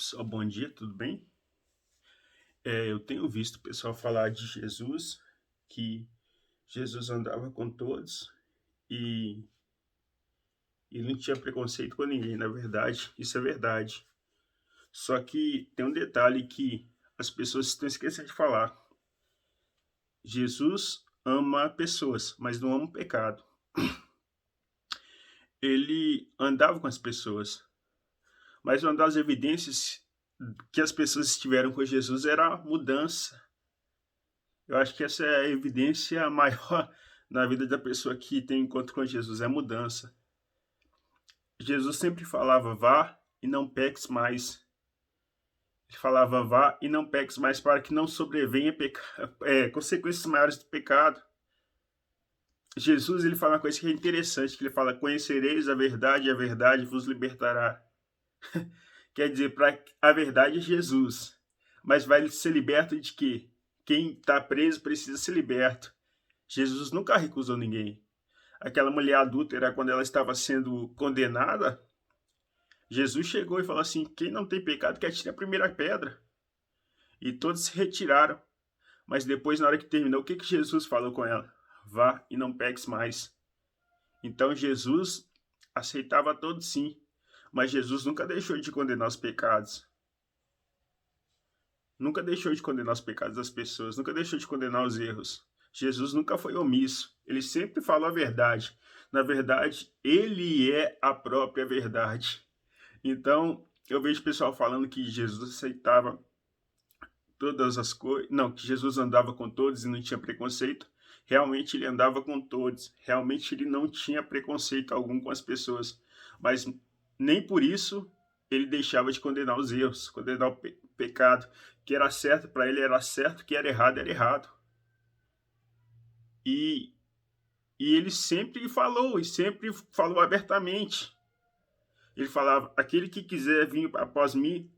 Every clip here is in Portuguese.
Pessoal, bom dia, tudo bem? Eu tenho visto o pessoal falar de Jesus, que Jesus andava com todos e ele não tinha preconceito com ninguém, na verdade, isso é verdade. Só que tem um detalhe que as pessoas estão esquecendo de falar. Jesus ama pessoas, mas não ama o pecado. Ele andava com as pessoas, mas uma das evidências que as pessoas estiveram com Jesus era a mudança. Eu acho que essa é a evidência maior na vida da pessoa que tem encontro com Jesus, é a mudança. Jesus sempre falava, vá e não peques mais. Ele falava, vá e não peques mais para que não sobrevenha consequências maiores do pecado. Jesus, ele fala uma coisa que é interessante, que ele fala, conhecereis a verdade e a verdade vos libertará. Quer dizer, a verdade é Jesus, mas vai ser liberto de quê? Quem está preso precisa ser liberto. Jesus nunca recusou ninguém. Aquela mulher adúltera, quando ela estava sendo condenada, Jesus chegou e falou assim: quem não tem pecado, que atire a primeira pedra. E todos se retiraram. Mas depois, na hora que terminou, o que Jesus falou com ela? Vá e não peques mais. Então Jesus aceitava todos sim, mas Jesus nunca deixou de condenar os pecados. Nunca deixou de condenar os pecados das pessoas, nunca deixou de condenar os erros. Jesus nunca foi omisso, ele sempre falou a verdade. Na verdade, ele é a própria verdade. Então, eu vejo pessoal falando que Jesus aceitava todas as coisas, não, que Jesus andava com todos e não tinha preconceito. Realmente ele andava com todos, realmente ele não tinha preconceito algum com as pessoas, mas nem por isso ele deixava de condenar os erros, condenar o pecado, que era certo para ele era certo, que era errado. E, e ele sempre falou abertamente. Ele falava, aquele que quiser vir após mim,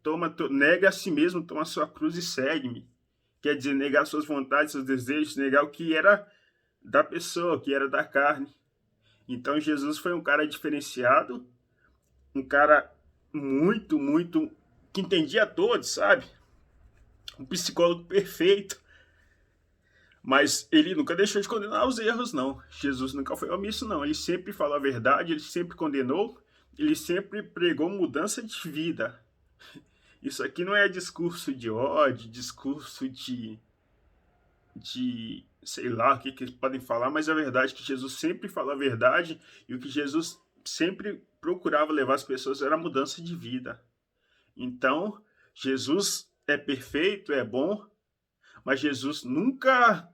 nega a si mesmo, toma a sua cruz e segue-me. Quer dizer, negar suas vontades, seus desejos, negar o que era da pessoa, o que era da carne. Então Jesus foi um cara diferenciado, um cara muito, que entendia todos, sabe? Um psicólogo perfeito. Mas ele nunca deixou de condenar os erros, não. Jesus nunca foi omisso, não. Ele sempre falou a verdade, ele sempre condenou, ele sempre pregou mudança de vida. Isso aqui não é discurso de ódio, discurso de sei lá o que eles podem falar, mas a verdade é que Jesus sempre falou a verdade e o que Jesus sempre procurava levar as pessoas era a mudança de vida. Então, Jesus é perfeito, é bom, mas Jesus nunca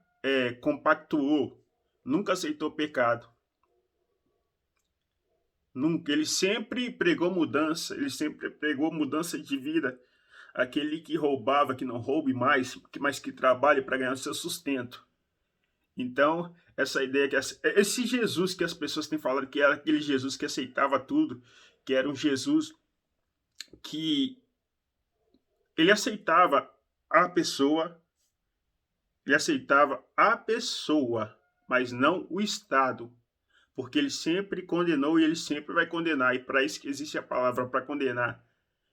compactuou, nunca aceitou pecado. Nunca. Ele sempre pregou mudança, ele sempre pregou mudança de vida. Aquele que roubava, que não roube mais, mas que trabalhe para ganhar seu sustento. Então, essa ideia que esse Jesus que as pessoas têm falado que era aquele Jesus que aceitava tudo, que era um Jesus que ele aceitava a pessoa, ele aceitava a pessoa, mas não o Estado, porque ele sempre condenou e ele sempre vai condenar, e para isso que existe a palavra para condenar,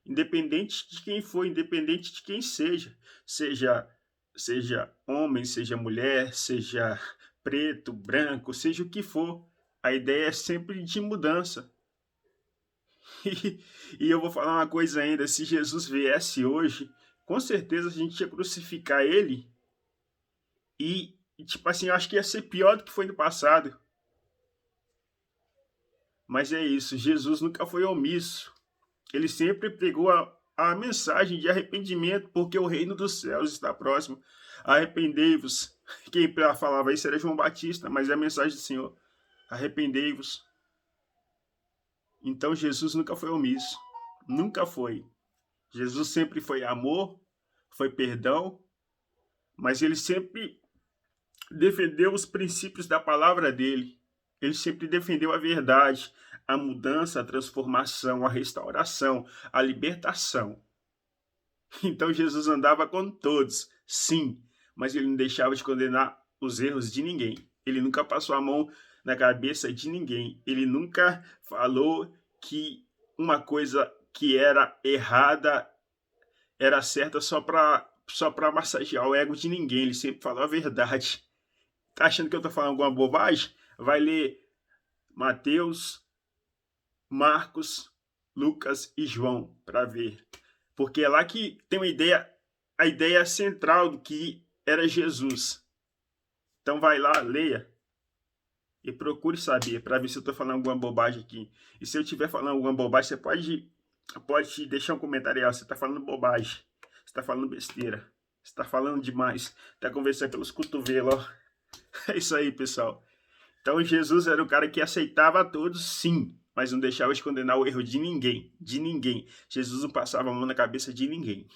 independente de quem for, independente de quem seja homem, seja mulher, seja preto, branco, seja o que for, a ideia é sempre de mudança. E eu vou falar uma coisa ainda, se Jesus viesse hoje, com certeza a gente ia crucificar ele tipo assim, eu acho que ia ser pior do que foi no passado. Mas é isso, Jesus nunca foi omisso. Ele sempre pregou a mensagem de arrependimento, porque o reino dos céus está próximo. Arrependei-vos. Quem falava isso era João Batista, mas é a mensagem do Senhor. Arrependei-vos. Então Jesus nunca foi omisso. Nunca foi. Jesus sempre foi amor, foi perdão, mas ele sempre defendeu os princípios da palavra dele. Ele sempre defendeu a verdade, a mudança, a transformação, a restauração, a libertação. Então Jesus andava com todos, sim, mas ele não deixava de condenar os erros de ninguém. Ele nunca passou a mão na cabeça de ninguém. Ele nunca falou que uma coisa que era errada era certa só para massagear o ego de ninguém. Ele sempre falou a verdade. Tá achando que eu tô falando alguma bobagem? Vai ler Mateus, Marcos, Lucas e João para ver. Porque é lá que tem a ideia central do que era Jesus. Então vai lá, leia e procure saber para ver se eu estou falando alguma bobagem aqui. E se eu estiver falando alguma bobagem, você pode deixar um comentário aí. Ó, você está falando bobagem, você está falando besteira, você está falando demais, está conversando pelos cotovelos. Ó. É isso aí, pessoal. Então Jesus era o cara que aceitava a todos, sim, mas não deixava de condenar o erro de ninguém, de ninguém. Jesus não passava a mão na cabeça de ninguém.